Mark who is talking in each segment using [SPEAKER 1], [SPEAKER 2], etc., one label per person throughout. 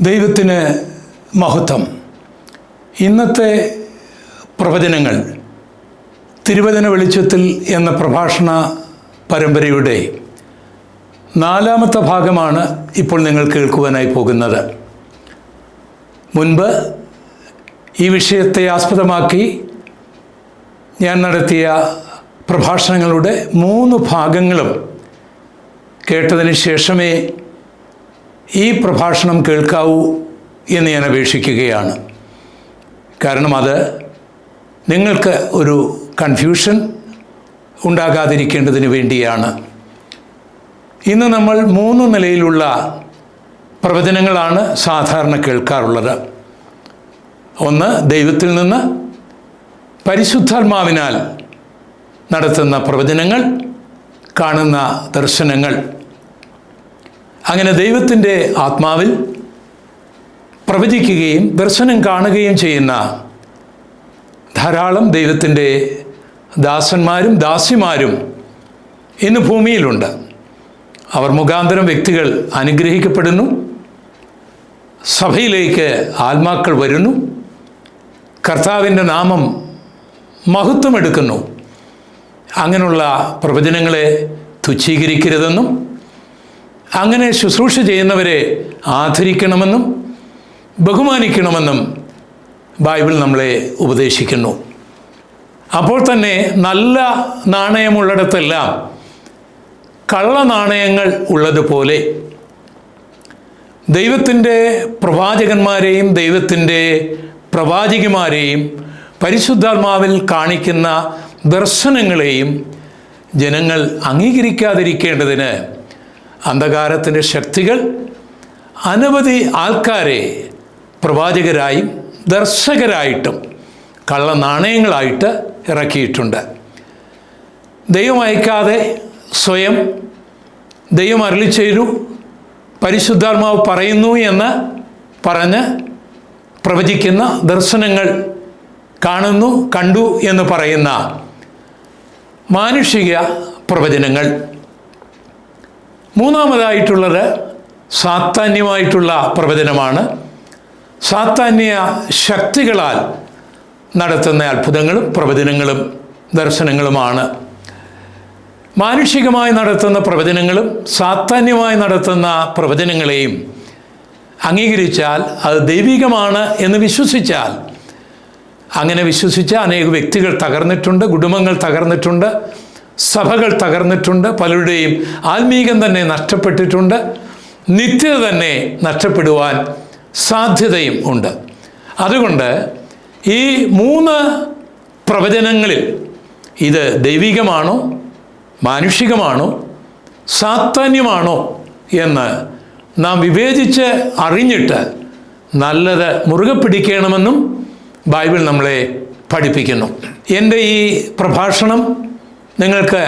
[SPEAKER 1] ദൈവത്തിന് മഹത്വം. ഇന്നത്തെ പ്രവചനങ്ങൾ തിരുവചന വെളിച്ചത്തിൽ എന്ന പ്രഭാഷണ പരമ്പരയുടെ 4-ാമത്തെ ഭാഗമാണ് ഇപ്പോൾ നിങ്ങൾ കേൾക്കുവാനായി പോകുന്നത്. മുൻപ് ഈ വിഷയത്തെ ആസ്പദമാക്കി ഞാൻ നടത്തിയ പ്രഭാഷണങ്ങളുടെ 3 ഭാഗങ്ങളും കേട്ടതിന് ശേഷമേ ഈ പ്രഭാഷണം കേൾക്കാവൂ എന്ന് ഞാൻ അപേക്ഷിക്കുകയാണ്. കാരണം അത് നിങ്ങൾക്ക് ഒരു കൺഫ്യൂഷൻ ഉണ്ടാകാതിരിക്കേണ്ടതിന് വേണ്ടിയാണ്. ഇന്ന് നമ്മൾ 3 നിലയിലുള്ള പ്രവചനങ്ങളാണ് സാധാരണ കേൾക്കാറുള്ളത്. ഒന്ന്, ദൈവത്തിൽ നിന്ന് പരിശുദ്ധാത്മാവിനാൽ നടത്തുന്ന പ്രവചനങ്ങൾ, കാണുന്ന ദർശനങ്ങൾ. അങ്ങനെ ദൈവത്തിൻ്റെ ആത്മാവിൽ പ്രവചിക്കുകയും ദർശനം കാണുകയും ചെയ്യുന്ന ധാരാളം ദൈവത്തിൻ്റെ ദാസന്മാരും ദാസിമാരും ഇന്ന് ഭൂമിയിലുണ്ട്. അവർ മുഖാന്തരം വ്യക്തികൾ അനുഗ്രഹിക്കപ്പെടുന്നു, സഭയിലേക്ക് ആത്മാക്കൾ വരുന്നു, കർത്താവിൻ്റെ നാമം മഹത്വമെടുക്കുന്നു. അങ്ങനെയുള്ള പ്രവചനങ്ങളെ തുച്ഛീകരിക്കരുതെന്നും അങ്ങനെ ശുശ്രൂഷ ചെയ്യുന്നവരെ ആദരിക്കണമെന്നും ബഹുമാനിക്കണമെന്നും ബൈബിൾ നമ്മളെ ഉപദേശിക്കുന്നു. അപ്പോൾ തന്നെ നല്ല നാണയമുള്ളിടത്തെല്ലാം കള്ള നാണയങ്ങൾ ഉള്ളതുപോലെ ദൈവത്തിൻ്റെ പ്രവാചകന്മാരെയും ദൈവത്തിൻ്റെ പ്രവാചികമാരെയും പരിശുദ്ധാത്മാവിൽ കാണിക്കുന്ന ദർശനങ്ങളെയും ജനങ്ങൾ അംഗീകരിക്കാതിരിക്കേണ്ടതിന് അന്ധകാരത്തിൻ്റെ ശക്തികൾ അനവധി ആൾക്കാരെ പ്രവാചകരായും ദർശകരായിട്ടും കള്ള നാണയങ്ങളായിട്ട് ഇറക്കിയിട്ടുണ്ട്. ദൈവം അയക്കാതെ സ്വയം ദൈവം അരുളിച്ചെയ്തു, പരിശുദ്ധാത്മാവ് പറയുന്നു എന്ന് പറഞ്ഞ് പ്രവചിക്കുന്ന ദർശനങ്ങൾ കാണുന്നു, കണ്ടു എന്ന് പറയുന്ന മാനുഷിക പ്രവചനങ്ങൾ. മൂന്നാമതായിട്ടുള്ളത് സാത്താന്യമായിട്ടുള്ള പ്രവചനമാണ്. സാത്താന്യ ശക്തികളാൽ നടത്തുന്ന അത്ഭുതങ്ങളും പ്രവചനങ്ങളും ദർശനങ്ങളുമാണ്. മാനുഷികമായി നടത്തുന്ന പ്രവചനങ്ങളും സാത്താന്യമായി നടത്തുന്ന പ്രവചനങ്ങളെയും അംഗീകരിച്ചാൽ അത് ദൈവികമാണ് എന്ന് വിശ്വസിച്ചാൽ, അങ്ങനെ വിശ്വസിച്ച അനേക വ്യക്തികൾ തകർന്നിട്ടുണ്ട്, കുടുംബങ്ങൾ തകർന്നിട്ടുണ്ട്, സഭകൾ തകർന്നിട്ടുണ്ട്, പലരുടെയും ആത്മീകം തന്നെ നഷ്ടപ്പെട്ടിട്ടുണ്ട്, നിത്യത തന്നെ നഷ്ടപ്പെടുവാൻ സാധ്യതയും ഉണ്ട്. അതുകൊണ്ട് ഈ 3 പ്രവചനങ്ങളിൽ ഇത് ദൈവികമാണോ, മാനുഷികമാണോ, സാത്താന്യമാണോ എന്ന് നാം വിവേചിച്ച് അറിഞ്ഞിട്ട് നല്ലത് മുറുകെ പിടിക്കണമെന്നും ബൈബിൾ നമ്മളെ പഠിപ്പിക്കുന്നു. എൻ്റെ ഈ പ്രഭാഷണം നിങ്ങൾക്ക്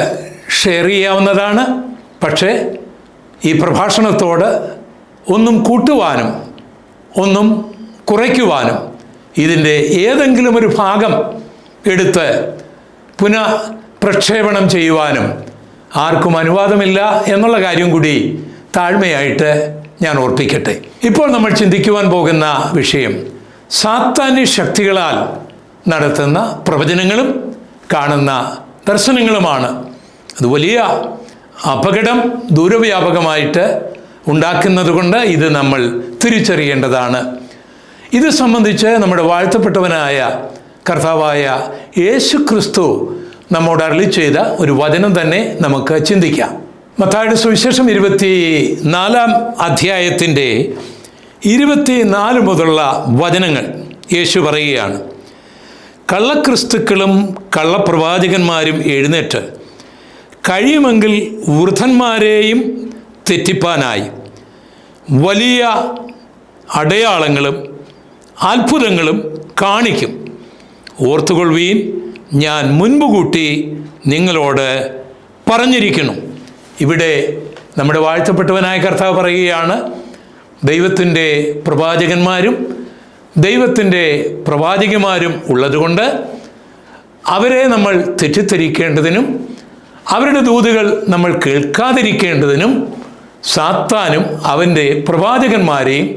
[SPEAKER 1] ഷെയർ ചെയ്യാവുന്നതാണ്. പക്ഷേ ഈ പ്രഭാഷണത്തോട് ഒന്നും കൂട്ടുവാനും ഒന്നും കുറയ്ക്കുവാനും ഇതിൻ്റെ ഏതെങ്കിലും ഒരു ഭാഗം എടുത്ത് പുനഃപ്രക്ഷേപണം ചെയ്യുവാനും ആർക്കും അനുവാദമില്ല എന്നുള്ള കാര്യം കൂടി താഴ്മയായിട്ട് ഞാൻ ഓർപ്പിക്കട്ടെ. ഇപ്പോൾ നമ്മൾ ചിന്തിക്കുവാൻ പോകുന്ന വിഷയം സാത്താന്യ ശക്തികളാൽ നടത്തുന്ന പ്രവചനങ്ങളും കാണുന്ന ദർശനങ്ങളുമാണ്. അത് വലിയ അപകടം ദൂരവ്യാപകമായിട്ട് ഉണ്ടാക്കുന്നത് കൊണ്ട് ഇത് നമ്മൾ തിരിച്ചറിയേണ്ടതാണ്. ഇത് സംബന്ധിച്ച് നമ്മുടെ വാഴ്ത്തപ്പെട്ടവനായ കർത്താവായ യേശു ക്രിസ്തു നമ്മോട് അരുളി ചെയ്ത ഒരു വചനം തന്നെ നമുക്ക് ചിന്തിക്കാം. മത്തായിയുടെ സുവിശേഷം 24-ാം അധ്യായത്തിൻ്റെ 24 മുതലുള്ള വചനങ്ങൾ യേശു പറയുകയാണ്. കള്ളക്രിസ്തുക്കളും കള്ളപ്രവാചകന്മാരും എഴുന്നേറ്റ് കഴിയുമെങ്കിൽ വൃദ്ധന്മാരെയും തെറ്റിപ്പാനായി വലിയ അടയാളങ്ങളും അത്ഭുതങ്ങളും കാണിക്കും. ഓർത്തുകൊള്ളുവീൻ, ഞാൻ മുൻപ് കൂട്ടി നിങ്ങളോട് പറഞ്ഞിരിക്കുന്നു. ഇവിടെ നമ്മുടെ വാഴ്ത്തപ്പെട്ടവനായ കർത്താവ് പറയുകയാണ്, ദൈവത്തിൻ്റെ പ്രവാചകന്മാരും ദൈവത്തിൻ്റെ പ്രവാചകന്മാരും ഉള്ളതുകൊണ്ട് അവരെ നമ്മൾ തെറ്റിദ്ധരിക്കേണ്ടതിനും അവരുടെ ദൂതുകൾ നമ്മൾ കേൾക്കാതിരിക്കേണ്ടതിനും സാത്താനും അവൻ്റെ പ്രവാചകന്മാരെയും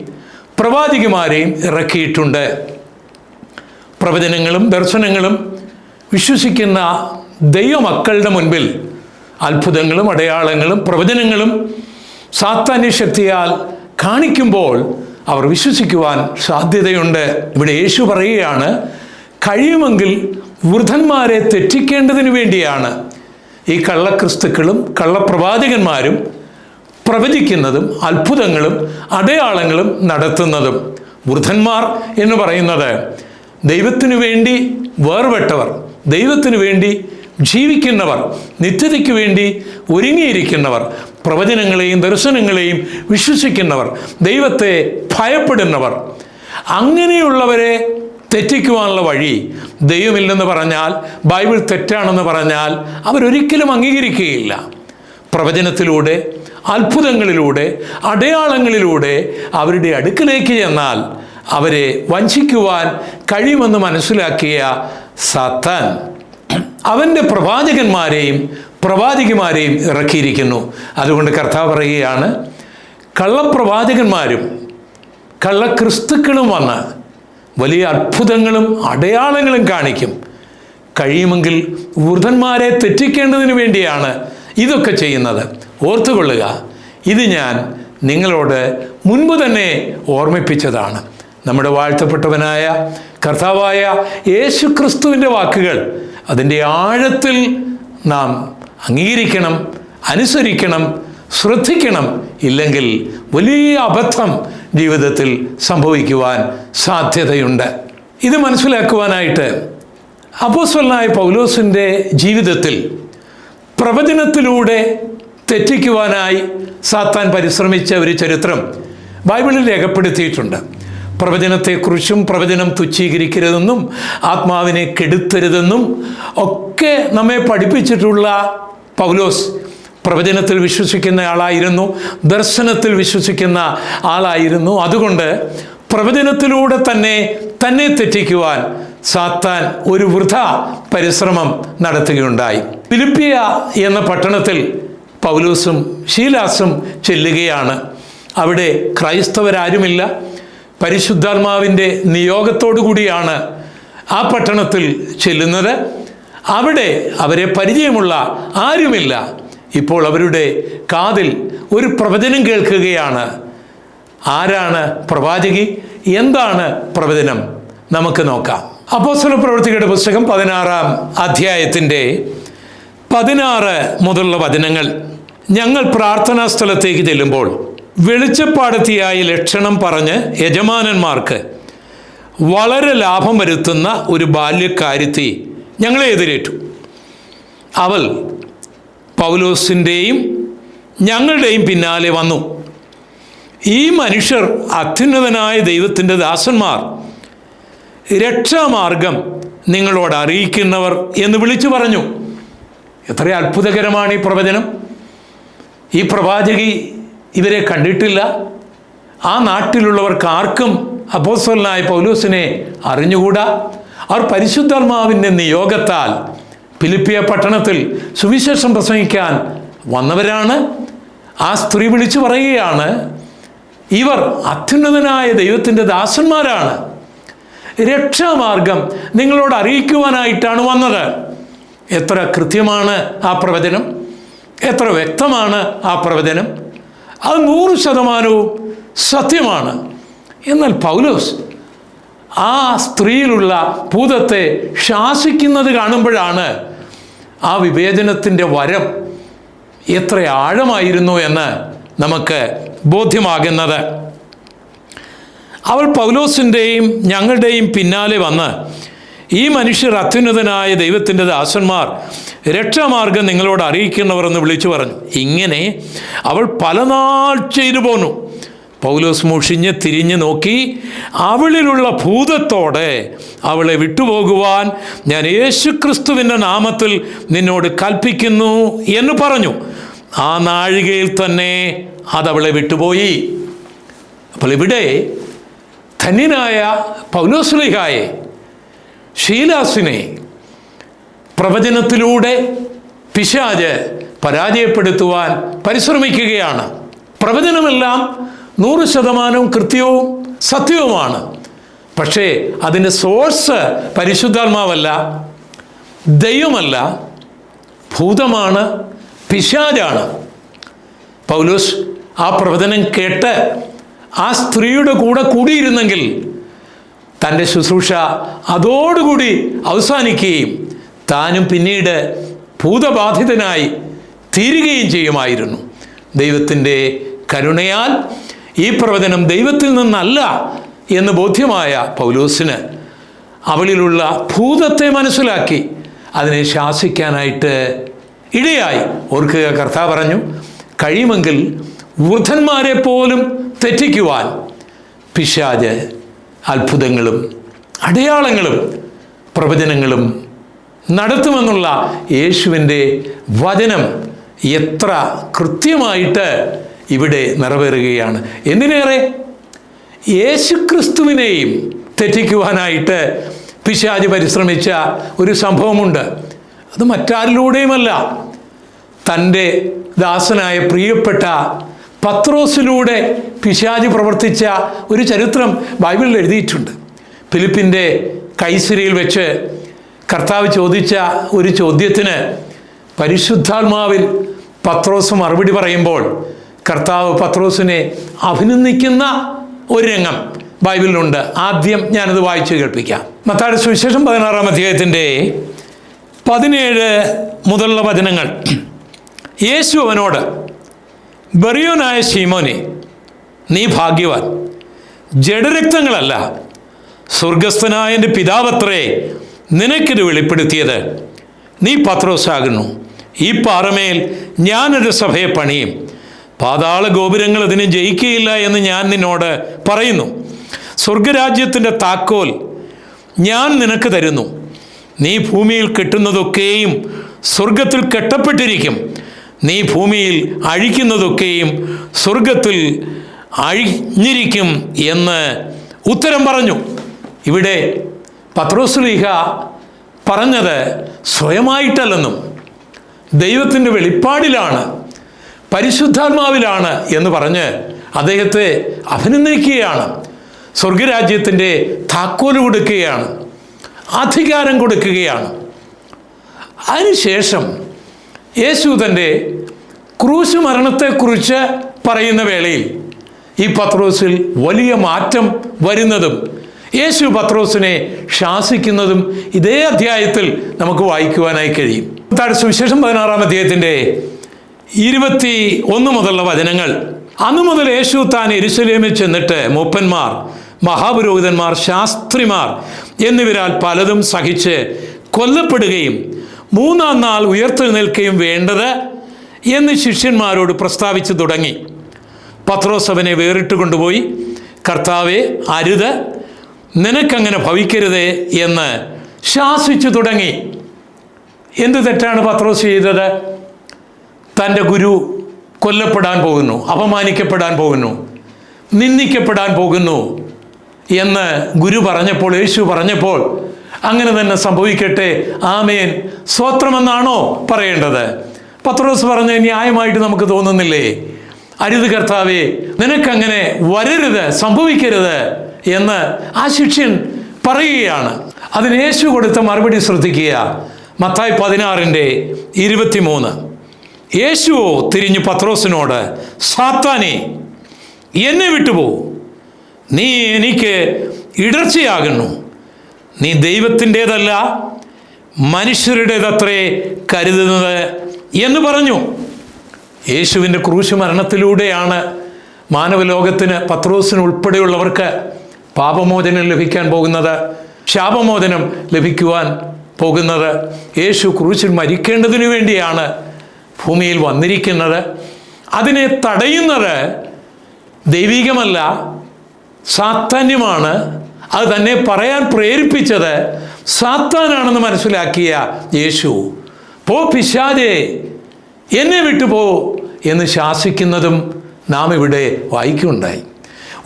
[SPEAKER 1] പ്രവാചികമാരെയും ഇറക്കിയിട്ടുണ്ട്. പ്രവചനങ്ങളും ദർശനങ്ങളും വിശ്വസിക്കുന്ന ദൈവമക്കളുടെ മുൻപിൽ അത്ഭുതങ്ങളും അടയാളങ്ങളും പ്രവചനങ്ങളും സാത്താന്യ ശക്തിയാൽ കാണിക്കുമ്പോൾ അവർ വിശ്വസിക്കുവാൻ സാധ്യതയുണ്ട്. ഇവിടെ യേശു പറയുകയാണ്, കഴിയുമെങ്കിൽ വൃദ്ധന്മാരെ തെറ്റിക്കേണ്ടതിന് വേണ്ടിയാണ് ഈ കള്ളക്രിസ്തുക്കളും കള്ളപ്രവാചകന്മാരും പ്രവചിക്കുന്നതും അത്ഭുതങ്ങളും അടയാളങ്ങളും നടത്തുന്നതും. വൃദ്ധന്മാർ എന്ന് പറയുന്നത് ദൈവത്തിനു വേണ്ടി വേർപെട്ടവർ, ദൈവത്തിനു വേണ്ടി ജീവിക്കുന്നവർ, നിത്യതയ്ക്ക് വേണ്ടി ഒരുങ്ങിയിരിക്കുന്നവർ, പ്രവചനങ്ങളെയും ദർശനങ്ങളെയും വിശ്വസിക്കുന്നവർ, ദൈവത്തെ ഭയപ്പെടുന്നവർ. അങ്ങനെയുള്ളവരെ തെറ്റിക്കുവാനുള്ള വഴി ദൈവമില്ലെന്ന് പറഞ്ഞാൽ, ബൈബിൾ തെറ്റാണെന്ന് പറഞ്ഞാൽ അവരൊരിക്കലും അംഗീകരിക്കുകയില്ല. പ്രവചനത്തിലൂടെ, അത്ഭുതങ്ങളിലൂടെ, അടയാളങ്ങളിലൂടെ അവരുടെ അടുക്കിലേക്ക് ചെന്നാൽ അവരെ വഞ്ചിക്കുവാൻ കഴിയുമെന്ന് മനസ്സിലാക്കിയ സാത്താൻ അവൻ്റെ പ്രവാചകന്മാരെയും പ്രവാചകിമാരെയും ഇറക്കിയിരിക്കുന്നു. അതുകൊണ്ട് കർത്താവ് പറയുകയാണ്, കള്ളപ്രവാചകന്മാരും കള്ളക്രിസ്തുക്കളും വന്ന് വലിയ അത്ഭുതങ്ങളും അടയാളങ്ങളും കാണിക്കും. കഴിയുമെങ്കിൽ വൃദ്ധന്മാരെ തെറ്റിക്കേണ്ടതിന് വേണ്ടിയാണ് ഇതൊക്കെ ചെയ്യുന്നത്. ഓർത്തുകൊള്ളുക, ഇത് ഞാൻ നിങ്ങളോട് മുൻപ് തന്നെ ഓർമ്മിപ്പിച്ചതാണ്. നമ്മുടെ വാഴ്ത്തപ്പെട്ടവനായ കർത്താവായ യേശു ക്രിസ്തുവിൻ്റെ വാക്കുകൾ അതിൻ്റെ ആഴത്തിൽ നാം അംഗീകരിക്കണം, അനുസരിക്കണം, ശ്രദ്ധിക്കണം. ഇല്ലെങ്കിൽ വലിയ അബദ്ധം ജീവിതത്തിൽ സംഭവിക്കുവാൻ സാധ്യതയുണ്ട്. ഇത് മനസ്സിലാക്കുവാനായിട്ട് അപ്പോസ്തലനായ പൗലോസിൻ്റെ ജീവിതത്തിൽ പ്രവചനത്തിലൂടെ തെറ്റിക്കുവാനായി സാത്താൻ പരിശ്രമിച്ച ഒരു ചരിത്രം ബൈബിളിൽ രേഖപ്പെടുത്തിയിട്ടുണ്ട്. പ്രവചനത്തെക്കുറിച്ചും പ്രവചനം തുച്ഛീകരിക്കരുതെന്നും ആത്മാവിനെ കെടുത്തരുതെന്നും ഒക്കെ നമ്മെ പഠിപ്പിച്ചിട്ടുള്ള പൗലോസ് പ്രവചനത്തിൽ വിശ്വസിക്കുന്ന ആളായിരുന്നു, ദർശനത്തിൽ വിശ്വസിക്കുന്ന ആളായിരുന്നു. അതുകൊണ്ട് പ്രവചനത്തിലൂടെ തന്നെ തെറ്റിക്കുവാൻ സാത്താൻ ഒരു വൃഥ പരിശ്രമം നടത്തുകയുണ്ടായി. ഫിലിപ്പിയ എന്ന പട്ടണത്തിൽ പൗലോസും ശീലാസും ചെല്ലുകയാണ്. അവിടെ ക്രൈസ്തവരാരുമില്ല. പരിശുദ്ധാത്മാവിൻ്റെ നിയോഗത്തോടു കൂടിയാണ് ആ പട്ടണത്തിൽ ചെല്ലുന്നത്. അവിടെ അവരെ പരിചയമുള്ള ആരുമില്ല. ഇപ്പോൾ അവരുടെ കാതിൽ ഒരു പ്രവചനം കേൾക്കുകയാണ്. ആരാണ് പ്രവാചകി? എന്താണ് പ്രവചനം? നമുക്ക് നോക്കാം. അപ്പോസ്തലപ്രവൃത്തികളുടെ പുസ്തകം 16-ാം അധ്യായത്തിൻ്റെ 16 മുതലുള്ള വചനങ്ങൾ. ഞങ്ങൾ പ്രാർത്ഥനാ സ്ഥലത്തേക്ക് ചെല്ലുമ്പോൾ വെളിച്ചപ്പാടത്തിയായ ലക്ഷണം പറഞ്ഞ് യജമാനന്മാർക്ക് വളരെ ലാഭം വരുത്തുന്ന ഒരു ബാല്യക്കാരത്തി ഞങ്ങളെ എതിരേറ്റു. അവൾ പൗലോസിൻ്റെയും ഞങ്ങളുടെയും പിന്നാലെ വന്നു. ഈ മനുഷ്യർ അത്യുന്നതനായ ദൈവത്തിൻ്റെ ദാസന്മാർ, രക്ഷാമാർഗം നിങ്ങളോട് അറിയിക്കുന്നവർ എന്ന് വിളിച്ചു പറഞ്ഞു. എത്ര അത്ഭുതകരമാണ് ഈ പ്രവചനം! ഈ പ്രവാചകി ഇവരെ കണ്ടിട്ടില്ല. ആ നാട്ടിലുള്ളവർക്ക് ആർക്കും അപ്പോസ്തലനായ പൗലോസിനെ അറിഞ്ഞുകൂടാ. അവർ പരിശുദ്ധാത്മാവിൻ്റെ നിയോഗത്താൽ ഫിലിപ്പിയ പട്ടണത്തിൽ സുവിശേഷം പ്രസംഗിക്കാൻ വന്നവരാണ്. ആ സ്ത്രീ വിളിച്ചു പറയുകയാണ്, ഇവർ അത്യുന്നതനായ ദൈവത്തിൻ്റെ ദാസന്മാരാണ്, രക്ഷാമാർഗം നിങ്ങളോട് അറിയിക്കുവാനായിട്ടാണ് വന്നത്. എത്ര കൃത്യമാണ് ആ പ്രവചനം! എത്ര വ്യക്തമാണ് ആ പ്രവചനം! അത് 100% സത്യമാണ്. എന്നാൽ പൗലോസ് ആ സ്ത്രീയിലുള്ള ഭൂതത്തെ ശാസിക്കുന്നത് കാണുമ്പോഴാണ് ആ വിവേചനത്തിൻ്റെ വരം എത്ര ആഴമായിരുന്നു എന്ന് നമുക്ക് ബോധ്യമാകുന്നത്. അവൾ പൗലോസിൻ്റെയും ഞങ്ങളുടെയും പിന്നാലെ വന്ന്, ഈ മനുഷ്യർ അത്യുന്നതനായ ദൈവത്തിൻ്റെ ദാസന്മാർ, രക്ഷാമാർഗം നിങ്ങളോട് അറിയിക്കുന്നവർ എന്ന് വിളിച്ചു പറഞ്ഞു. ഇങ്ങനെ അവൾ പലനാൾ ചെയ്തു പോന്നു. പൗലോസ് മുഷിഞ്ഞ് തിരിഞ്ഞു നോക്കി അവളിലുള്ള ഭൂതത്തോടെ അവളെ വിട്ടുപോകുവാൻ ഞാൻ യേശുക്രിസ്തുവിൻ്റെ നാമത്തിൽ നിന്നോട് കൽപ്പിക്കുന്നു എന്ന് പറഞ്ഞു. ആ നാഴികയിൽ തന്നെ അതവളെ വിട്ടുപോയി. അപ്പോൾ ഇവിടെ ധന്യനായ പൗലോസ്ലീഹായെ, ശീലാസിനെ പ്രവചനത്തിലൂടെ പിശാച് പരാജയപ്പെടുത്തുവാൻ പരിശ്രമിക്കുകയാണ്. പ്രവചനമെല്ലാം 100% കൃത്യവും സത്യവുമാണ്. പക്ഷേ അതിൻ്റെ സോഴ്സ് പരിശുദ്ധാത്മാവല്ല, ദൈവമല്ല, ഭൂതമാണ്, പിശാചാണ്. പൗലോസ് ആ പ്രവചനം കേട്ട് ആ സ്ത്രീയുടെ കൂടെ കൂടിയിരുന്നെങ്കിൽ തൻ്റെ ശുശ്രൂഷ അതോടുകൂടി അവസാനിക്കുകയും താനും പിന്നീട് ഭൂതബാധിതനായി തീരുകയും ചെയ്യുമായിരുന്നു. ദൈവത്തിൻ്റെ കരുണയാൽ ഈ പ്രവചനം ദൈവത്തിൽ നിന്നല്ല എന്ന് ബോധ്യമായ പൗലോസിന് അവളിലുള്ള ഭൂതത്തെ മനസ്സിലാക്കി അതിനെ ശാസിക്കാനായിട്ട് ഇടയായി. ഓർക്കുക, കർത്താവ് പറഞ്ഞു, കഴിയുമെങ്കിൽ വൃദ്ധന്മാരെ പോലും തെറ്റിക്കുവാൻ പിശാച് അത്ഭുതങ്ങളും അടയാളങ്ങളും പ്രവചനങ്ങളും നടത്തുമെന്നുള്ള യേശുവിൻ്റെ വചനം എത്ര കൃത്യമായിട്ട് ഇവിടെ നിറവേറുകയാണ്. എന്തിനേറെ, യേശുക്രിസ്തുവിനെയും തെറ്റിക്കുവാനായിട്ട് പിശാച് പരിശ്രമിച്ച ഒരു സംഭവമുണ്ട്. അത് മറ്റാരിലൂടെയുമല്ല, തൻ്റെ ദാസനായ പ്രിയപ്പെട്ട പത്രോസിലൂടെ പിശാച് പ്രവർത്തിച്ച ഒരു ചരിത്രം ബൈബിളിൽ എഴുതിയിട്ടുണ്ട്. ഫിലിപ്പിൻ്റെ കൈസരിയിൽ വെച്ച് കർത്താവ് ചോദിച്ച ഒരു ചോദ്യത്തിന് പരിശുദ്ധാത്മാവിൽ പത്രോസ് മറുപടി പറയുമ്പോൾ കർത്താവ് പത്രോസിനെ അഭിനന്ദിക്കുന്ന ഒരു രംഗം ബൈബിളിലുണ്ട്. ആദ്യം ഞാനത് വായിച്ചു കേൾപ്പിക്കാം. മത്തായിയുടെ സുവിശേഷം 16-ാം അധ്യായത്തിൻ്റെ 17 മുതലുള്ള വചനങ്ങൾ. യേശു അവനോട്, ബറിയോനായ ശീമോനെ, നീ ഭാഗ്യവാൻ, ജഡരക്തങ്ങളല്ല, സ്വർഗസ്ഥനായ എൻ്റെ പിതാവത്രേ നിനക്കിത് വെളിപ്പെടുത്തിയത്. നീ പത്രോസാകുന്നു. ഈ പാറമേൽ ഞാനൊരു സഭയെ പണിയും, പാതാള ഗോപുരങ്ങൾ അതിനെ ജയിക്കുകയില്ല എന്ന് ഞാൻ നിന്നോട് പറയുന്നു. സ്വർഗരാജ്യത്തിൻ്റെ താക്കോൽ ഞാൻ നിനക്ക് തരുന്നു. നീ ഭൂമിയിൽ കെട്ടുന്നതൊക്കെയും സ്വർഗത്തിൽ കെട്ടപ്പെട്ടിരിക്കും, നീ ഭൂമിയിൽ അഴിക്കുന്നതൊക്കെയും സ്വർഗത്തിൽ അഴിഞ്ഞിരിക്കും എന്ന് ഉത്തരം പറഞ്ഞു. ഇവിടെ പത്രോസ്ലീഹ പറഞ്ഞത് സ്വയമായിട്ടല്ലെന്നും ദൈവത്തിൻ്റെ വെളിപ്പാടിലാണ്, പരിശുദ്ധാത്മാവിലാണ് എന്ന് പറഞ്ഞ് അദ്ദേഹത്തെ അഭിനന്ദിക്കുകയാണ്. സ്വർഗരാജ്യത്തിൻ്റെ താക്കോല് കൊടുക്കുകയാണ്, അധികാരം കൊടുക്കുകയാണ്. അതിനുശേഷം യേശു തൻ്റെ ക്രൂശ് മരണത്തെക്കുറിച്ച് പറയുന്ന വേളയിൽ ഈ പത്രോസിൽ വലിയ മാറ്റം വരുന്നതും യേശു പത്രോസിനെ ശാസിക്കുന്നതും ഇതേ അധ്യായത്തിൽ നമുക്ക് വായിക്കുവാനായി കഴിയും. സുവിശേഷം 16-ാം അധ്യായത്തിൻ്റെ 21 മുതലുള്ള വചനങ്ങൾ. അന്നു മുതൽ യേശു താൻ യെരൂശലേമിൽ ചെന്നിട്ട് മൂപ്പന്മാർ, മഹാപുരോഹിതന്മാർ, ശാസ്ത്രിമാർ എന്നിവരാൽ പലതും സഹിച്ച് കൊല്ലപ്പെടുകയും 3-ാം നാൾ ഉയർത്തെഴുന്നേൽക്കുകയും വേണ്ടത് എന്ന് ശിഷ്യന്മാരോട് പ്രസ്താവിച്ചു തുടങ്ങി. പത്രോസ് അവനെ വേറിട്ട് കൊണ്ടുപോയി, കർത്താവേ, അരുത്, നിനക്കങ്ങനെ ഭവിക്കരുതേ എന്ന് ശാസിച്ചു തുടങ്ങി. എന്ത് തെറ്റാണ് പത്രോസ് ചെയ്തത്? തൻ്റെ ഗുരു കൊല്ലപ്പെടാൻ പോകുന്നു, അപമാനിക്കപ്പെടാൻ പോകുന്നു, നിന്ദിക്കപ്പെടാൻ പോകുന്നു എന്ന് ഗുരു പറഞ്ഞപ്പോൾ, യേശു പറഞ്ഞപ്പോൾ അങ്ങനെ തന്നെ സംഭവിക്കട്ടെ, ആമേൻ, സ്തോത്രമെന്നാണോ പറയേണ്ടത്? പത്രോസ് പറഞ്ഞ ന്യായമായിട്ട് നമുക്ക് തോന്നുന്നില്ലേ? അരുത് കർത്താവേ, നിനക്കങ്ങനെ വരരുത്, സംഭവിക്കരുത് എന്ന് ആ ശിഷ്യൻ പറയുകയാണ്. അതിന് യേശു കൊടുത്ത മറുപടി ശ്രദ്ധിക്കുക. മത്തായി 16-23. യേശുവോ തിരിഞ്ഞു പത്രോസിനോട്, സാത്താനേ, എന്നെ വിട്ടുപോ, നീ എനിക്ക് ഇടർച്ചയാകുന്നു. നീ ദൈവത്തിൻ്റേതല്ല മനുഷ്യരുടേതത്രേ കരുതുന്നത് എന്ന് പറഞ്ഞു. യേശുവിൻ്റെ ക്രൂശ് മരണത്തിലൂടെയാണ് മാനവലോകത്തിന്, പത്രോസിന് ഉൾപ്പെടെയുള്ളവർക്ക് പാപമോചനം ലഭിക്കാൻ പോകുന്നത്, ശാപമോചനം ലഭിക്കുവാൻ പോകുന്നത്. യേശു ക്രൂശിൽ മരിക്കേണ്ടതിനു വേണ്ടിയാണ് ഭൂമിയിൽ വന്നിരിക്കുന്നത്. അതിനെ തടയുന്നത് ദൈവികമല്ല, സാത്താന്യമാണ്. അത് തന്നെ പറയാൻ പ്രേരിപ്പിച്ചത് സാത്താനാണെന്ന് മനസ്സിലാക്കിയ യേശു, പോ പിശാചേ, എന്നെ വിട്ടുപോ എന്ന് ശാസിക്കുന്നതും നാം ഇവിടെ വായിക്കുകയുണ്ടായി.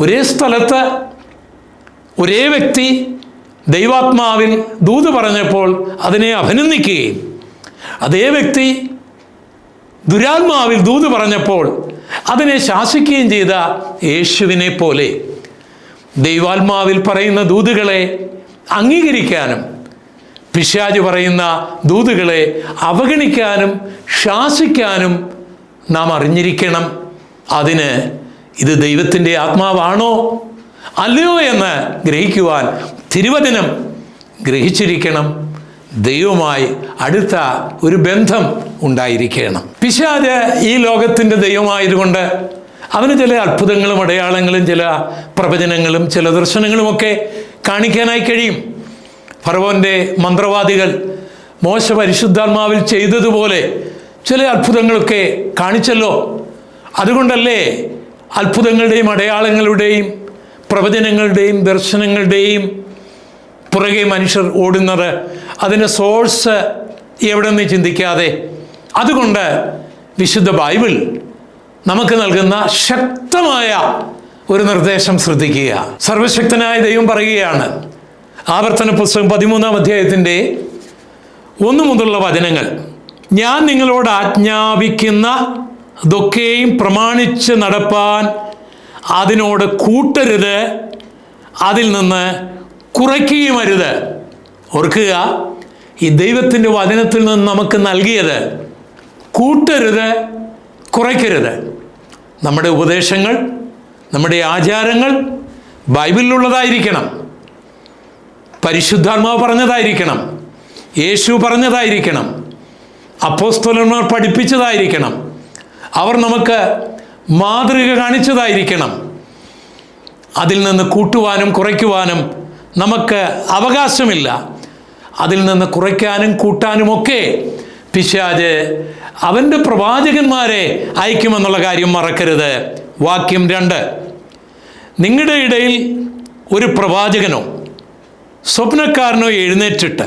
[SPEAKER 1] ഒരേ സ്ഥലത്ത് ഒരേ വ്യക്തി ദൈവാത്മാവിൽ ദൂത് പറഞ്ഞപ്പോൾ അതിനെ അഭിനന്ദിക്കുകയും അതേ വ്യക്തി ദുരാത്മാവിൽ ദൂത് പറഞ്ഞപ്പോൾ അതിനെ ശാസിക്കുകയും ചെയ്ത യേശുവിനെ പോലെ ദൈവാത്മാവിൽ പറയുന്ന ദൂതുകളെ അംഗീകരിക്കാനും പിശാച് പറയുന്ന ദൂതുകളെ അവഗണിക്കാനും ശാസിക്കാനും നാം അറിഞ്ഞിരിക്കണം. അതിന് ഇത് ദൈവത്തിൻ്റെ ആത്മാവാണോ അല്ലയോ എന്ന് ഗ്രഹിക്കുവാൻ തിരുവചനം ഗ്രഹിച്ചിരിക്കണം. ദൈവവുമായി അടുത്ത ഒരു ബന്ധം ഉണ്ടായിരിക്കണം. പിശാച് ഈ ലോകത്തിൻ്റെ ദൈവമായതുകൊണ്ട് അവന് ചില അത്ഭുതങ്ങളും അടയാളങ്ങളും ചില പ്രവചനങ്ങളും ചില ദർശനങ്ങളുമൊക്കെ കാണിക്കാനായി കഴിയും. ഫറവോൻ്റെ മന്ത്രവാദികൾ മോശ പരിശുദ്ധാത്മാവിൽ ചെയ്തതുപോലെ ചില അത്ഭുതങ്ങളൊക്കെ കാണിച്ചല്ലോ. അതുകൊണ്ടല്ലേ അത്ഭുതങ്ങളുടെയും അടയാളങ്ങളുടെയും പ്രവചനങ്ങളുടെയും ദർശനങ്ങളുടെയും പുറകെ മനുഷ്യർ ഓടുന്നത്? അതിൻ്റെ സോഴ്സ് എവിടെന്ന് ചിന്തിക്കാതെ. അതുകൊണ്ട് വിശുദ്ധ ബൈബിൾ നമുക്ക് നൽകുന്ന ശക്തമായ ഒരു നിർദ്ദേശം ശ്രദ്ധിക്കുക. സർവശക്തനായ ദൈവം പറയുകയാണ്, ആവർത്തന പുസ്തകം 13-ാം അധ്യായത്തിൻ്റെ 1 മുതലുള്ള വചനങ്ങൾ, ഞാൻ നിങ്ങളോട് ആജ്ഞാപിക്കുന്ന ഇതൊക്കെയും പ്രമാണിച്ച് നടപ്പാൻ അതിനോട് കൂട്ടരുത്, അതിൽ നിന്ന് കുറയ്ക്കുകയും അരുത്. ഓർക്കുക, ഈ ദൈവത്തിൻ്റെ വചനത്തിൽ നിന്ന് നമുക്ക് നൽകിയത് കൂട്ടരുത്, കുറയ്ക്കരുത്. നമ്മുടെ ഉപദേശങ്ങൾ, നമ്മുടെ ആചാരങ്ങൾ ബൈബിളിലുള്ളതായിരിക്കണം, പരിശുദ്ധാത്മാവ് പറഞ്ഞതായിരിക്കണം, യേശു പറഞ്ഞതായിരിക്കണം, അപ്പോസ്തലന്മാർ പഠിപ്പിച്ചതായിരിക്കണം, അവർ നമുക്ക് മാതൃക കാണിച്ചതായിരിക്കണം. അതിൽ നിന്ന് കൂട്ടുവാനും കുറയ്ക്കുവാനും നമുക്ക് അവകാശമില്ല. അതിൽ നിന്ന് കുറയ്ക്കാനും കൂട്ടാനുമൊക്കെ പിശാച് അവൻ്റെ പ്രവാചകന്മാരെ അയക്കുമെന്നുള്ള കാര്യം മറക്കരുത്. വാക്യം 2, നിങ്ങളുടെ ഇടയിൽ ഒരു പ്രവാചകനോ സ്വപ്നക്കാരനോ എഴുന്നേറ്റിട്ട്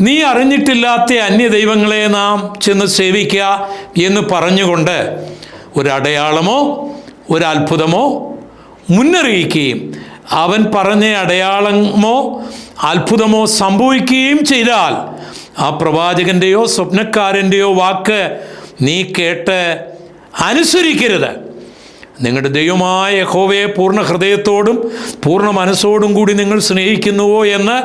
[SPEAKER 1] നീ അറിഞ്ഞിട്ടില്ലാത്ത അന്യദൈവങ്ങളെ നാം ചെന്ന് സേവിക്കുക എന്ന് പറഞ്ഞുകൊണ്ട് ഒരടയാളമോ ഒരത്ഭുതമോ മുന്നറിയിക്കുകയും അവൻ പറഞ്ഞ അടയാളമോ അത്ഭുതമോ സംഭവിക്കുകയും ചെയ്താൽ ആ പ്രവാചകൻ്റെയോ സ്വപ്നക്കാരൻ്റെയോ വാക്ക് നീ കേട്ട് അനുസരിക്കരുത്. നിങ്ങളുടെ ദൈവമായ യഹോവയെ പൂർണ്ണ ഹൃദയത്തോടും പൂർണ്ണ മനസ്സോടും കൂടി നിങ്ങൾ സ്നേഹിക്കുന്നുവോ എന്ന്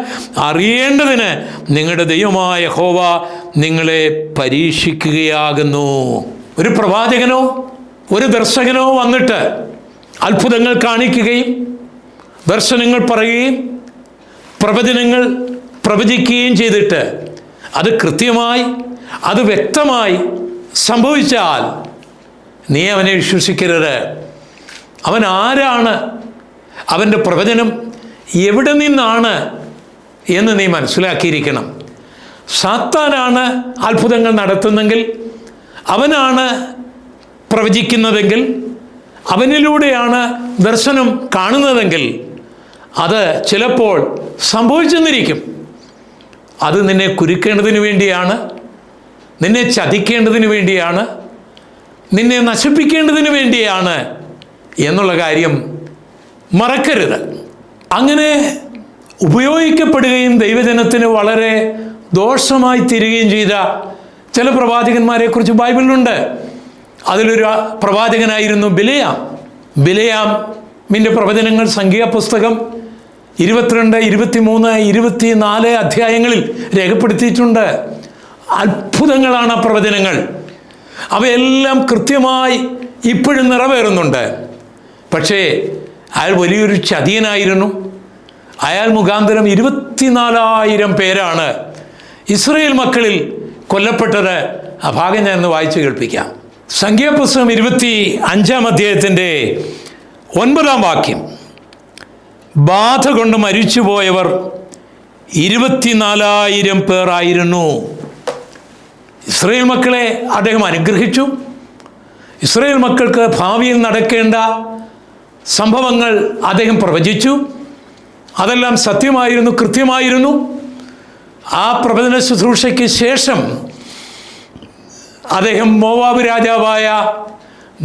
[SPEAKER 1] അറിയേണ്ടതിന് നിങ്ങളുടെ ദൈവമായ യഹോവ നിങ്ങളെ പരീക്ഷിക്കുകയാകുന്നു. ഒരു പ്രവാചകനോ ഒരു ദർശകനോ വന്നിട്ട് അത്ഭുതങ്ങൾ കാണിക്കുകയും ദർശനങ്ങൾ പറയുകയും പ്രവചനങ്ങൾ പ്രവചിക്കുകയും ചെയ്തിട്ട് അത് കൃത്യമായി അത് വ്യക്തമായി സംഭവിച്ചാൽ നീ അവനെ വിശ്വസിക്കരുത്. അവൻ ആരാണ്, അവൻ്റെ പ്രവചനം എവിടെ നിന്നാണ് എന്ന് നീ മനസ്സിലാക്കിയിരിക്കണം. സാത്താനാണ് അത്ഭുതങ്ങൾ നടത്തുന്നെങ്കിൽ, അവനാണ് പ്രവചിക്കുന്നതെങ്കിൽ, അവനിലൂടെയാണ് ദർശനം കാണുന്നതെങ്കിൽ അത് ചിലപ്പോൾ സംഭവിച്ചെന്നിരിക്കും. അത് നിന്നെ കുരുക്കേണ്ടതിന് വേണ്ടിയാണ്, നിന്നെ ചതിക്കേണ്ടതിന് വേണ്ടിയാണ്, നിന്നെ നശിപ്പിക്കേണ്ടതിന് വേണ്ടിയാണ് എന്നുള്ള കാര്യം മറക്കരുത്. അങ്ങനെ ഉപയോഗിക്കപ്പെടുകയും ദൈവജനത്തിന് വളരെ ദോഷമായി തീരുകയും ചെയ്ത ചില പ്രവാചകന്മാരെക്കുറിച്ച് ബൈബിളിലുണ്ട്. അതിലൊരു പ്രവാചകനായിരുന്നു ബിലെയാമിൻ്റെ പ്രവചനങ്ങൾ സംഖ്യാപുസ്തകം 22, 23, 24 അധ്യായങ്ങളിൽ രേഖപ്പെടുത്തിയിട്ടുണ്ട്. അത്ഭുതങ്ങളാണ് ആ പ്രവചനങ്ങൾ. അവയെല്ലാം കൃത്യമായി ഇപ്പോഴും നിറവേറുന്നുണ്ട്. പക്ഷേ അയാൾ വലിയൊരു ചതിയനായിരുന്നു. അയാൾ മുഖാന്തരം 24,000 പേരാണ് ഇസ്രായേൽ മക്കളിൽ കൊല്ലപ്പെട്ടത്. ആ ഭാഗം ഞാൻ ഒന്ന് വായിച്ചു കേൾപ്പിക്കാം. സംഖ്യാപുസ്തകം 25-ാം അധ്യായത്തിൻ്റെ 9-ാം വാക്യം, ബാധ കൊണ്ട് മരിച്ചുപോയവർ 24,000 പേർ ആയിരുന്നു. ഇസ്രായേൽ മക്കളെ അദ്ദേഹം അനുഗ്രഹിച്ചു. ഇസ്രായേൽ മക്കൾക്ക് ഭാവിയിൽ നടക്കേണ്ട സംഭവങ്ങൾ അദ്ദേഹം പ്രവചിച്ചു. അതെല്ലാം സത്യമായിരുന്നു, കൃത്യമായിരുന്നു. ആ പ്രവചന ശുശ്രൂഷയ്ക്ക് ശേഷം അദ്ദേഹം മോവാബ് രാജാവായ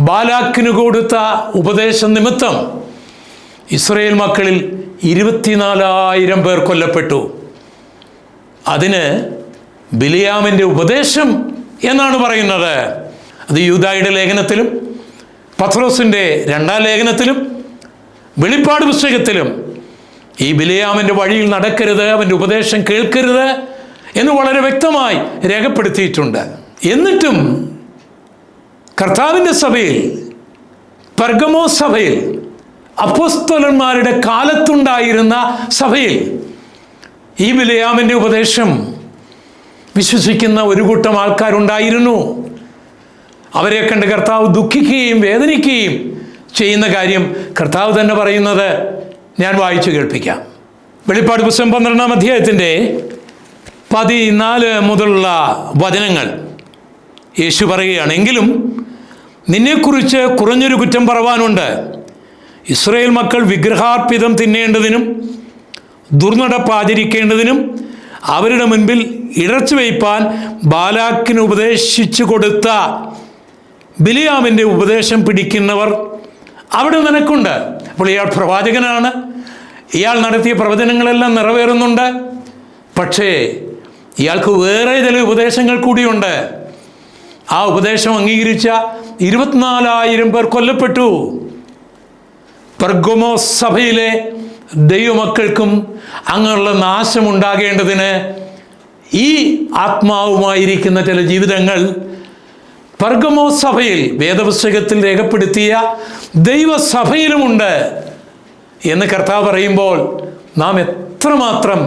[SPEAKER 1] ബാലാക്കിന് കൊടുത്ത ഉപദേശം നിമിത്തം ഇസ്രായേൽ മക്കളിൽ 24,000 പേർ കൊല്ലപ്പെട്ടു. അതിന് ബിലിയാമിൻ്റെ ഉപദേശം എന്നാണ് പറയുന്നത്. അത് യൂദായുടെ ലേഖനത്തിലും പത്രോസിൻ്റെ 2-ാം ലേഖനത്തിലും വെളിപ്പാട് പുസ്തകത്തിലും ഈ ബിലെയാമിൻ്റെ വഴിയിൽ നടക്കരുത്, അവൻ്റെ ഉപദേശം കേൾക്കരുത് എന്ന് വളരെ വ്യക്തമായി രേഖപ്പെടുത്തിയിട്ടുണ്ട്. എന്നിട്ടും കർത്താവിൻ്റെ സഭയിൽ, പെർഗമോസ് സഭയിൽ, അപ്പോസ്തലന്മാരുടെ കാലത്തുണ്ടായിരുന്ന സഭയിൽ ഈ ബിലെയാമിൻ്റെ ഉപദേശം വിശ്വസിക്കുന്ന ഒരു കൂട്ടം ആൾക്കാരുണ്ടായിരുന്നു. അവരെ കണ്ട് കർത്താവ് ദുഃഖിക്കുകയും വേദനിക്കുകയും ചെയ്യുന്ന കാര്യം കർത്താവ് തന്നെ പറയുന്നത് ഞാൻ വായിച്ചു കേൾപ്പിക്കാം. വെളിപ്പാട് പുസ്തകം 12-ാം അധ്യായത്തിൻ്റെ 14 മുതലുള്ള വചനങ്ങൾ യേശു പറയുകയാണ്, എങ്കിലും നിന്നെക്കുറിച്ച് കുറഞ്ഞൊരു കുറ്റം പറവാനുണ്ട്. ഇസ്രായേൽ മക്കൾ വിഗ്രഹാർപ്പിതം തിന്നേണ്ടതിനും ദുർനടപ്പ് ആചരിക്കേണ്ടതിനും അവരുടെ മുൻപിൽ ഇടർച്ച വയ്പ്പാൻ ബാലാക്കിന് ഉപദേശിച്ചു കൊടുത്ത ബിലെയാമിൻ്റെ ഉപദേശം പിടിക്കുന്നവർ അവിടെ നിനക്കുണ്ട്. അപ്പോൾ ഇയാൾ പ്രവാചകനാണ്, ഇയാൾ നടത്തിയ പ്രവചനങ്ങളെല്ലാം നിറവേറുന്നുണ്ട്. പക്ഷേ ഇയാൾക്ക് വേറെ ചില ഉപദേശങ്ങൾ കൂടിയുണ്ട്. ആ ഉപദേശം അംഗീകരിച്ച 24,000 പേർ കൊല്ലപ്പെട്ടു. പെർഗമോസ് സഭയിലെ ദൈവമക്കൾക്കും അങ്ങനെയുള്ള നാശമുണ്ടാകേണ്ടതിന് ഈ ആത്മാവുമായിരിക്കുന്ന ചില ജീവിതങ്ങൾ പെർഗമോസ് സഭയിൽ, വേദപുസ്തകത്തിൽ രേഖപ്പെടുത്തിയ ദൈവസഭയിലുമുണ്ട് എന്ന് കർത്താവ് പറയുമ്പോൾ നാം എത്രമാത്രം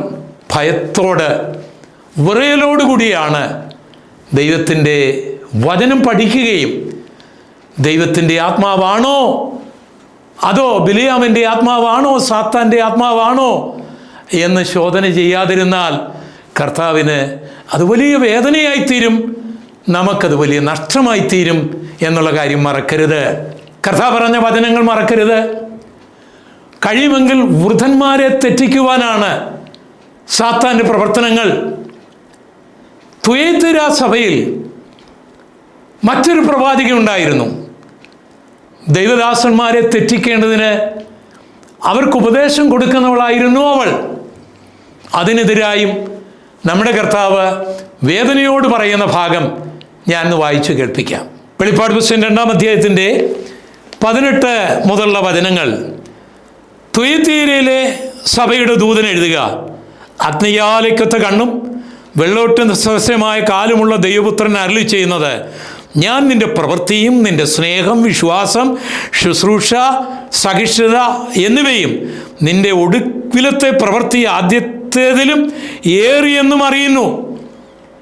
[SPEAKER 1] ഭയത്തോട് വിറയലോടുകൂടിയാണ് ദൈവത്തിൻ്റെ വചനം പഠിക്കുകയും ദൈവത്തിൻ്റെ ആത്മാവാണോ അതോ ബിലെയാമിൻ്റെ ആത്മാവാണോ സാത്താൻ്റെ ആത്മാവാണോ എന്ന് ശോധന ചെയ്യാതിരുന്നാൽ കർത്താവിന് അത് വലിയ വേദനയായിത്തീരും, നമുക്കത് വലിയ നഷ്ടമായിത്തീരും എന്നുള്ള കാര്യം മറക്കരുത്. കർത്താവ് പറഞ്ഞ വചനങ്ങൾ മറക്കരുത്. കഴിയുമെങ്കിൽ വൃദ്ധന്മാരെ തെറ്റിക്കുവാനാണ് സാത്താൻ്റെ പ്രവർത്തനങ്ങൾ. തുയത്തൈര സഭയിൽ മറ്റൊരു പ്രവാചക ഉണ്ടായിരുന്നു. ദൈവദാസന്മാരെ തെറ്റിക്കേണ്ടതിന് അവർക്ക് ഉപദേശം കൊടുക്കുന്നവളായിരുന്നു അവൾ. അതിനെതിരായും നമ്മുടെ കർത്താവ് വേദനയോട് പറയുന്ന ഭാഗം ഞാൻ വായിച്ചു കേൾപ്പിക്കാം. വെളിപ്പാട് പുസ്തകം 2-ാം അധ്യായത്തിൻ്റെ 18 മുതലുള്ള വചനങ്ങൾ. തുയത്തൈരയിലെ സഭയുടെ ദൂതൻ എഴുതുക, അഗ്നിയാലിക്കത്ത കണ്ണും വെള്ളോട്ടും സസ്യമായ കാലുമുള്ള ദൈവപുത്രൻ അരുളി ചെയ്യുന്നത്, ഞാൻ നിൻ്റെ പ്രവൃത്തിയും നിൻ്റെ സ്നേഹം, വിശ്വാസം, ശുശ്രൂഷ, സഹിഷ്ണുത എന്നിവയും നിൻ്റെ ഒടുവിലത്തെ പ്രവൃത്തി ആദ്യത്തേതിലും ഏറിയെന്നും അറിയുന്നു.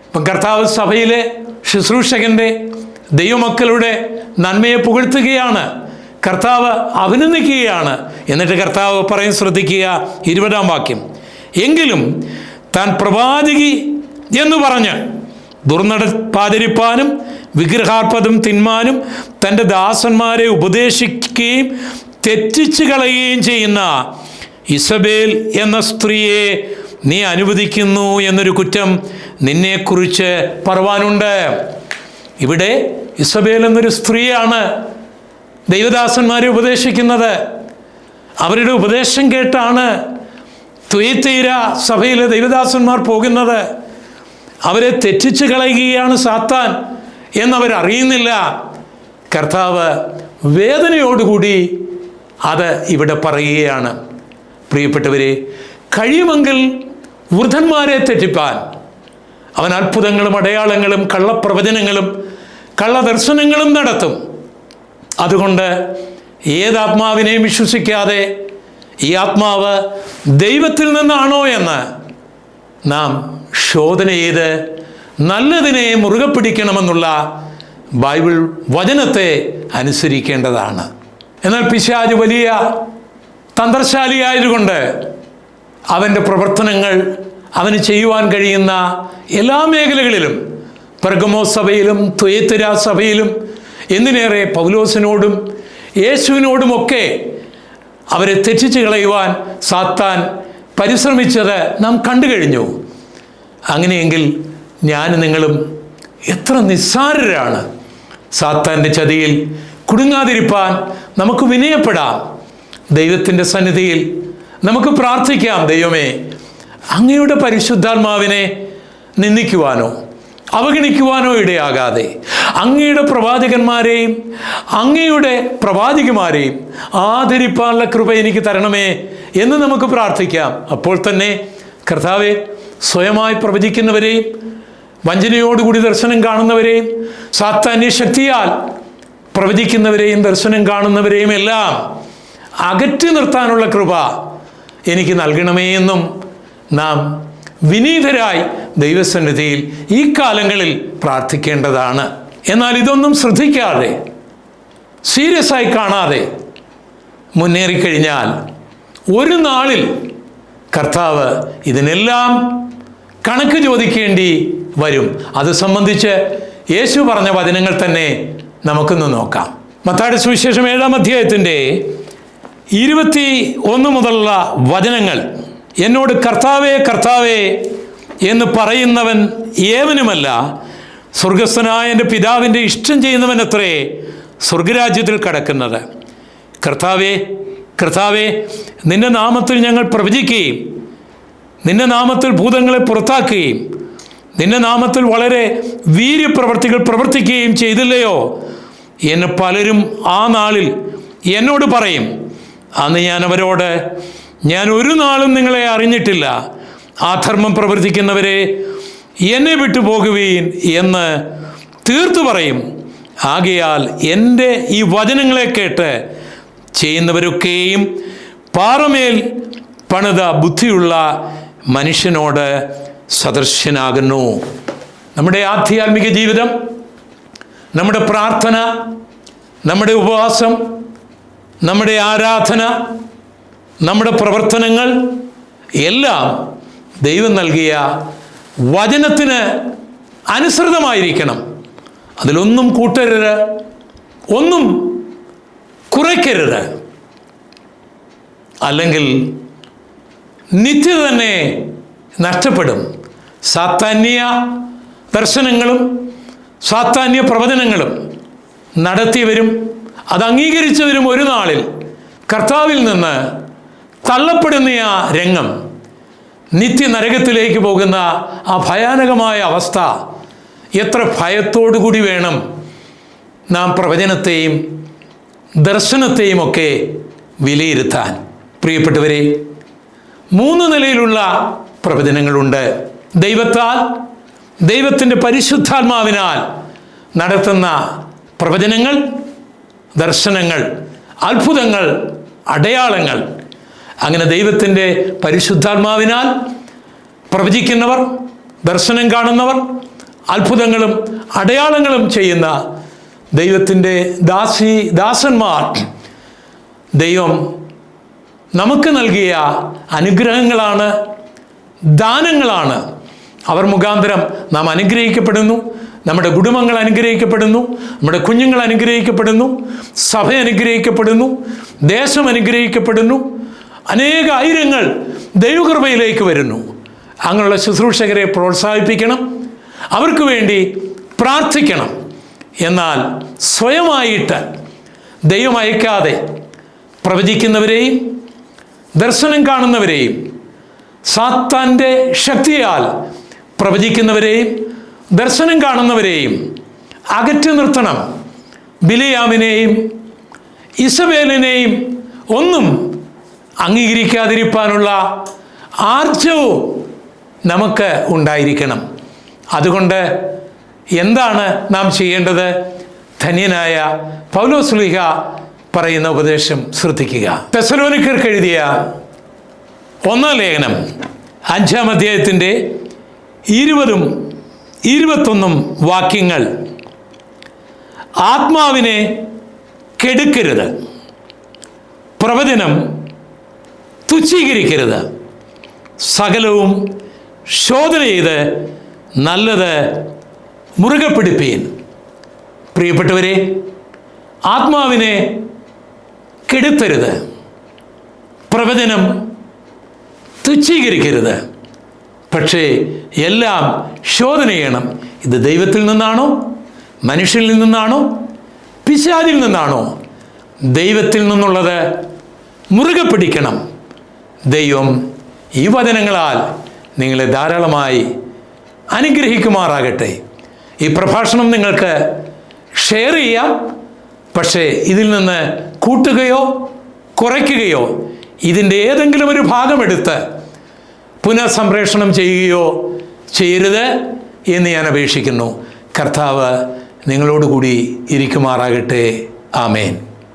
[SPEAKER 1] ഇപ്പം കർത്താവ് സഭയിലെ ശുശ്രൂഷകൻ്റെ, ദൈവമക്കളുടെ നന്മയെ പുകഴ്ത്തുകയാണ്, കർത്താവ് അഭിനന്ദിക്കുകയാണ്. എന്നിട്ട് കർത്താവ് പറയും, ശ്രദ്ധിക്കുക, 20-ാം വാക്യം, എങ്കിലും താൻ പ്രവാചകി എന്ന് പറഞ്ഞ് ദുർനടപ്പാചരിപ്പാനും വിഗ്രഹാർപ്പതം തിന്മാനും തൻ്റെ ദാസന്മാരെ ഉപദേശിക്കുകയും തെറ്റിച്ചു കളയുകയും ചെയ്യുന്ന ഇസബേൽ എന്ന സ്ത്രീയെ നീ അനുവദിക്കുന്നു എന്നൊരു കുറ്റം നിന്നെക്കുറിച്ച് പറവാനുണ്ട്. ഇവിടെ ഇസബേൽ എന്നൊരു സ്ത്രീയാണ് ദൈവദാസന്മാരെ ഉപദേശിക്കുന്നത്. അവരുടെ ഉപദേശം കേട്ടാണ് തുയത്തൈര സഭയിലെ ദൈവദാസന്മാർ പോകുന്നത്. അവരെ തെറ്റിച്ചു കളയുകയാണ് സാത്താൻ എന്നവരറിയുന്നില്ല. കർത്താവ് വേദനയോടുകൂടി അത് ഇവിടെ പറയുകയാണ്. പ്രിയപ്പെട്ടവരെ, കഴിയുമെങ്കിൽ വൃദ്ധന്മാരെ തെറ്റിപ്പാൻ അവൻ അത്ഭുതങ്ങളും അടയാളങ്ങളും കള്ളപ്രവചനങ്ങളും കള്ളദർശനങ്ങളും നടത്തും. അതുകൊണ്ട് ഏതാത്മാവിനെയും വിശ്വസിക്കാതെ ഈ ആത്മാവ് ദൈവത്തിൽ നിന്നാണോ എന്ന് നാം ശോധന ചെയ്ത് നല്ലതിനെ മുറുകെ പിടിക്കണമെന്നുള്ള ബൈബിൾ വചനത്തെ അനുസരിക്കേണ്ടതാണ്. എന്നാൽ പിശാച് വലിയ തന്ത്രശാലിയായതുകൊണ്ട് അവൻ്റെ പ്രവർത്തനങ്ങൾ അവന് ചെയ്യുവാൻ കഴിയുന്ന എല്ലാ മേഖലകളിലും, പെർഗമോസ് സഭയിലും തുയത്തൈര സഭയിലും, എന്തിനേറെ പൗലോസിനോടും യേശുവിനോടുമൊക്കെ അവരെ തെറ്റിച്ച് കളയുവാൻ സാത്താൻ പരിശ്രമിച്ചത് നാം കണ്ടു കഴിഞ്ഞു. അങ്ങനെയെങ്കിൽ ഞാനും നിങ്ങളും എത്ര നിസ്സാരരാണ്. സാത്താൻ്റെ ചതിയിൽ കുടുങ്ങാതിരിപ്പാൻ നമുക്ക് വിനയപ്പെടാം. ദൈവത്തിൻ്റെ സന്നിധിയിൽ നമുക്ക് പ്രാർത്ഥിക്കാം, ദൈവമേ, അങ്ങയുടെ പരിശുദ്ധാത്മാവിനെ നിന്ദിക്കുവാനോ അവഗണിക്കുവാനോ ഇടയാകാതെ അങ്ങയുടെ പ്രവാചകന്മാരെയും അങ്ങയുടെ പ്രവാചികമാരെയും ആദരിപ്പാനുള്ള കൃപ എനിക്ക് തരണമേ എന്ന് നമുക്ക് പ്രാർത്ഥിക്കാം. അപ്പോൾ തന്നെ കർത്താവെ, സ്വയമായി പ്രവചിക്കുന്നവരെയും വഞ്ചനയോടുകൂടി ദർശനം കാണുന്നവരെയും സാത്താന്യ ശക്തിയാൽ പ്രവചിക്കുന്നവരെയും ദർശനം കാണുന്നവരെയും എല്ലാം അകറ്റി നിർത്താനുള്ള കൃപ എനിക്ക് നൽകണമേ എന്നും നാം വിനീതരായി ദൈവസന്നിധിയിൽ ഈ കാലങ്ങളിൽ പ്രാർത്ഥിക്കേണ്ടതാണ്. എന്നാൽ ഇതൊന്നും ശ്രദ്ധിക്കാതെ, സീരിയസ് ആയി കാണാതെ മുന്നേറിക്കഴിഞ്ഞാൽ ഒരു നാളിൽ കർത്താവ് ഇതിനെല്ലാം കണക്ക് ചോദിക്കേണ്ടി വരും. അത് സംബന്ധിച്ച് യേശു പറഞ്ഞ വചനങ്ങൾ തന്നെ നമുക്കൊന്ന് നോക്കാം. മത്തായിയുടെ സുവിശേഷം 7-ാം അധ്യായത്തിൻ്റെ 21 മുതലുള്ള വചനങ്ങൾ. എന്നോട് കർത്താവേ കർത്താവേ എന്ന് പറയുന്നവൻ ഏവനുമല്ല, സ്വർഗസ്ഥനായ എൻ്റെ പിതാവിൻ്റെ ഇഷ്ടം ചെയ്യുന്നവനത്രേ സ്വർഗരാജ്യത്തിൽ കടക്കുന്നത്. കർത്താവേ കർത്താവേ, നിന്റെ നാമത്തിൽ ഞങ്ങൾ പ്രവചിക്കുകയും നിന്റെ നാമത്തിൽ ഭൂതങ്ങളെ പുറത്താക്കുകയും നിന്റെ നാമത്തിൽ വളരെ വീര്യപ്രവർത്തികൾ പ്രവർത്തിക്കുകയും ചെയ്തില്ലയോ എന്ന് പലരും ആ നാളിൽ എന്നോട് പറയും. അന്ന് ഞാൻ അവരോട്, ഞാൻ ഒരു നാളും നിങ്ങളെ അറിഞ്ഞിട്ടില്ല, അധർമ്മം പ്രവർത്തിക്കുന്നവരെ എന്നെ വിട്ടുപോകുവീൻ എന്ന് തീർത്തു പറയും. ആകയാൽ എൻ്റെ ഈ വചനങ്ങളെ കേട്ട് ചെയ്യുന്നവരൊക്കെയും പാറമേൽ പണിത ബുദ്ധിയുള്ള മനുഷ്യനോട് സദൃശ്യനാകുന്നു. നമ്മുടെ ആധ്യാത്മിക ജീവിതം, നമ്മുടെ പ്രാർത്ഥന, നമ്മുടെ ഉപവാസം, നമ്മുടെ ആരാധന, നമ്മുടെ പ്രവർത്തനങ്ങൾ എല്ലാം ദൈവം നൽകിയ വചനത്തിന് അനുസൃതമായിരിക്കണം. അതിലൊന്നും കൂട്ടരുത്, ഒന്നും കുറയ്ക്കരുത്. അല്ലെങ്കിൽ നിത്യത തന്നെ നഷ്ടപ്പെടും. സാത്താന്യ ദർശനങ്ങളും സാത്താന്യ പ്രവചനങ്ങളും നടത്തിയവരും അത് അംഗീകരിച്ചവരും ഒരു നാളിൽ കർത്താവിൽ നിന്ന് തള്ളപ്പെടുന്ന ആ രംഗം, നിത്യനരകത്തിലേക്ക് പോകുന്ന ആ ഭയാനകമായ അവസ്ഥ, എത്ര ഭയത്തോടുകൂടി വേണം നാം പ്രവചനത്തെയും ദർശനത്തെയും ഒക്കെ വിലയിരുത്താൻ. പ്രിയപ്പെട്ടവരെ, 3 നിലയിലുള്ള പ്രവചനങ്ങളുണ്ട്. ദൈവത്താൽ, ദൈവത്തിൻ്റെ പരിശുദ്ധാത്മാവിനാൽ നടത്തുന്ന പ്രവചനങ്ങൾ, ദർശനങ്ങൾ, അത്ഭുതങ്ങൾ, അടയാളങ്ങൾ. അങ്ങനെ ദൈവത്തിൻ്റെ പരിശുദ്ധാത്മാവിനാൽ പ്രവചിക്കുന്നവർ, ദർശനം കാണുന്നവർ, അത്ഭുതങ്ങളും അടയാളങ്ങളും ചെയ്യുന്ന ദൈവത്തിൻ്റെ ദാസന്മാർ ദൈവം നമുക്ക് നൽകിയ അനുഗ്രഹങ്ങളാണ്, ദാനങ്ങളാണ്. അവർ മുഖാന്തരം നാം അനുഗ്രഹിക്കപ്പെടുന്നു, നമ്മുടെ കുടുംബങ്ങൾ അനുഗ്രഹിക്കപ്പെടുന്നു, നമ്മുടെ കുഞ്ഞുങ്ങൾ അനുഗ്രഹിക്കപ്പെടുന്നു, സഭ അനുഗ്രഹിക്കപ്പെടുന്നു, ദേശം അനുഗ്രഹിക്കപ്പെടുന്നു, അനേക ആയിരങ്ങൾ ദൈവകൃപയിലേക്ക് വരുന്നു. അങ്ങനെയുള്ള ശുശ്രൂഷകരെ പ്രോത്സാഹിപ്പിക്കണം, അവർക്ക് വേണ്ടി പ്രാർത്ഥിക്കണം. എന്നാൽ സ്വയമായിട്ട് ദൈവം അയക്കാതെ പ്രവചിക്കുന്നവരെയും ദർശനം കാണുന്നവരെയും സാത്താൻ്റെ ശക്തിയാൽ പ്രവചിക്കുന്നവരെയും ദർശനം കാണുന്നവരെയും അകറ്റി നിർത്തണം. ബിലിയാമിനെയും ഇസബേലിനെയും ഒന്നും അംഗീകരിക്കാതിരിക്കാനുള്ള ആർജവും നമുക്ക് ഉണ്ടായിരിക്കണം. അതുകൊണ്ട് എന്താണ് നാം ചെയ്യേണ്ടത്? ധന്യനായ പൗലോസ്ലീഹ പറയുന്ന ഉപദേശം ശ്രദ്ധിക്കുക. തെസ്സലോനിക്കർക്ക് എഴുതിയ 1-ാം ലേഖനം 5-ാം അധ്യായത്തിൻ്റെ 20ഉം 21ഉം വാക്യങ്ങൾ. ആത്മാവിനെ കെടുക്കരുത്, പ്രവചനം തുച്ഛീകരിക്കരുത്, സകലവും ശോധന ചെയ്ത് നല്ലത് മുറുകെ പിടിപ്പീൻ. പ്രിയപ്പെട്ടവരെ, ആത്മാവിനെ കെടുത്തരുത്, പ്രവചനം തുച്ഛീകരിക്കരുത്. പക്ഷേ എല്ലാം ശോധന ചെയ്യണം. ഇത് ദൈവത്തിൽ നിന്നാണോ, മനുഷ്യനിൽ നിന്നാണോ, പിശാചിൽ നിന്നാണോ? ദൈവത്തിൽ നിന്നുള്ളത് മുറുകെ പിടിക്കണം. ദൈവം ഈ വചനങ്ങളാൽ നിങ്ങളെ ധാരാളമായി അനുഗ്രഹിക്കുമാറാകട്ടെ. ഈ പ്രഭാഷണം നിങ്ങൾക്ക് ഷെയർ ചെയ്യാം. പക്ഷേ ഇതിൽ നിന്ന് കൂട്ടുകയോ കുറയ്ക്കുകയോ ഇതിൻ്റെ ഏതെങ്കിലും ഒരു ഭാഗമെടുത്ത് പുനഃസംപ്രേഷണം ചെയ്യുകയോ ചെയ്യരുത് എന്ന് ഞാൻ അപേക്ഷിക്കുന്നു. കർത്താവ് നിങ്ങളോടുകൂടി ഇരിക്കുമാറാകട്ടെ. ആമേൻ.